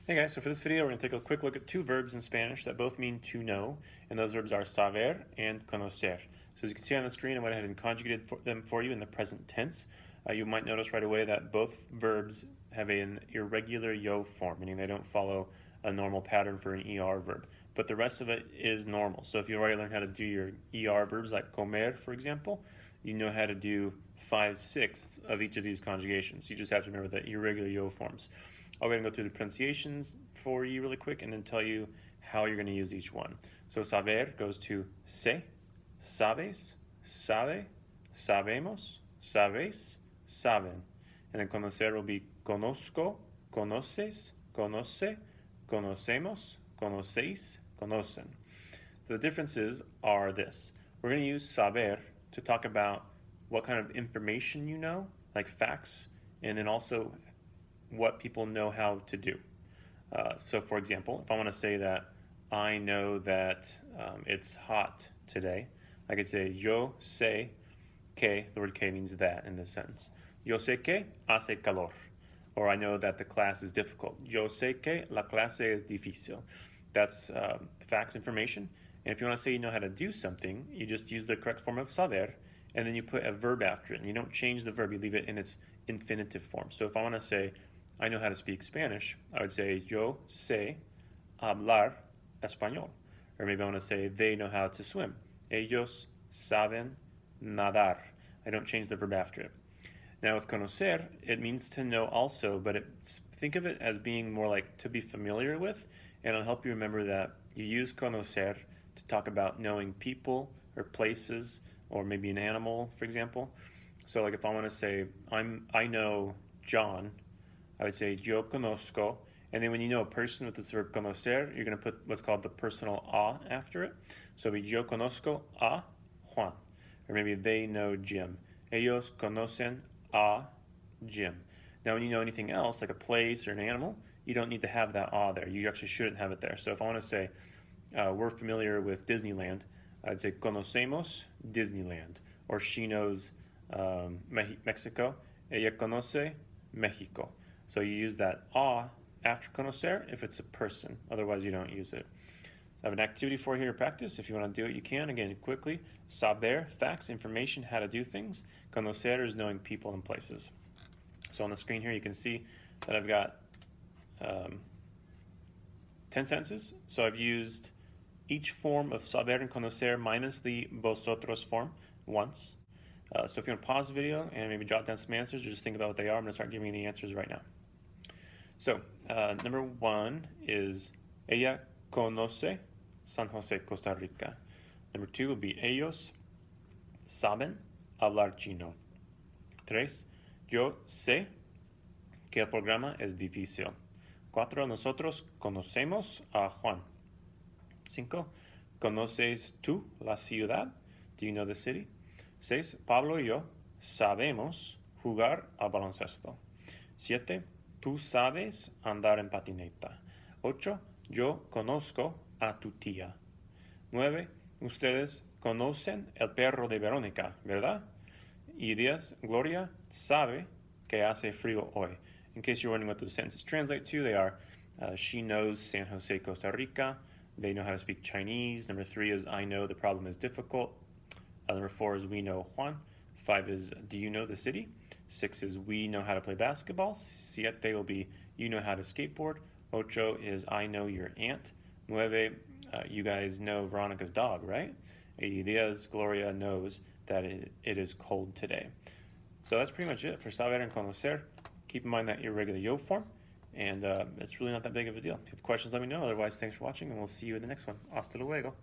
Hey guys, so for this video we're going to take a quick look at two verbs in Spanish that both mean to know, and those verbs are saber and conocer. So as you can see on the screen, I went ahead and conjugated them for you in the present tense. You might notice right away that both verbs have an irregular yo form, meaning they don't follow a normal pattern for an ER verb. But the rest of it is normal. So if you already learned how to do your ER verbs like comer, for example, you know how to do 5/6 of each of these conjugations. You just have to remember the irregular yo forms. I'll go ahead and go through the pronunciations for you really quick and then tell you how you're going to use each one. So saber goes to sé, sabes, sabe, sabemos, sabes, saben. And then conocer will be conozco, conoces, conoce, conocemos, conocéis, conocen. So the differences are this. We're going to use saber to talk about what kind of information you know, like facts, and then also what people know how to do. So for example, if I want to say that I know that it's hot today, I could say yo sé que, the word que means that in this sentence. Yo sé que hace calor. Or I know that the class is difficult. Yo sé que la clase es difícil. That's facts information. And if you want to say you know how to do something, you just use the correct form of saber, and then you put a verb after it. And you don't change the verb, you leave it in its infinitive form. So if I want to say I know how to speak Spanish, I would say yo sé hablar español. Or maybe I want to say they know how to swim. Ellos saben nadar. I don't change the verb after it. Now with conocer, it means to know also, but think of it as being more like to be familiar with, and it'll help you remember that you use conocer to talk about knowing people or places or maybe an animal, for example. So like if I want to say I know John, I would say yo conozco, and then when you know a person with this verb conocer, you're going to put what's called the personal a after it. So it'll be yo conozco a Juan, or maybe they know Jim. Ellos conocen a Jim. Now when you know anything else, like a place or an animal, you don't need to have that a there. You actually shouldn't have it there. So if I want to say we're familiar with Disneyland, I'd say conocemos Disneyland. Or she knows Mexico. Ella conoce Mexico. So you use that a after conocer if it's a person. Otherwise, you don't use it. I have an activity for you here to practice. If you want to do it, you can. Again, quickly. Saber, facts, information, how to do things. Conocer is knowing people and places. So on the screen here, you can see that I've got 10 sentences. So I've used each form of saber and conocer minus the vosotros form once. So if you want to pause the video and maybe jot down some answers or just think about what they are, I'm going to start giving you the answers right now. So number one is ella conoce San Jose, Costa Rica. Number two would be ellos saben hablar chino. Tres, yo sé que el programa es difícil. Cuatro, nosotros conocemos a Juan. Cinco, ¿conoces tú la ciudad? Do you know the city? Seis, Pablo y yo sabemos jugar al baloncesto. Siete, tú sabes andar en patineta. Ocho, yo conozco a tu tía. 9, ustedes conocen el perro de Verónica, ¿verdad? Y 10, Gloria sabe que hace frío hoy. In case you're wondering what the sentences translate to, they are she knows San Jose, Costa Rica. They know how to speak Chinese. Number 3 is I know the problem is difficult. Number 4 is we know Juan. 5 is do you know the city? 6 is we know how to play basketball. 7 will be you know how to skateboard. 8 is I know your aunt. 9, you guys know Veronica's dog, right? Y 10, Gloria knows that it is cold today. So that's pretty much it for saber and conocer. Keep in mind that irregular yo form, and it's really not that big of a deal. If you have questions, let me know. Otherwise, thanks for watching, and we'll see you in the next one. Hasta luego.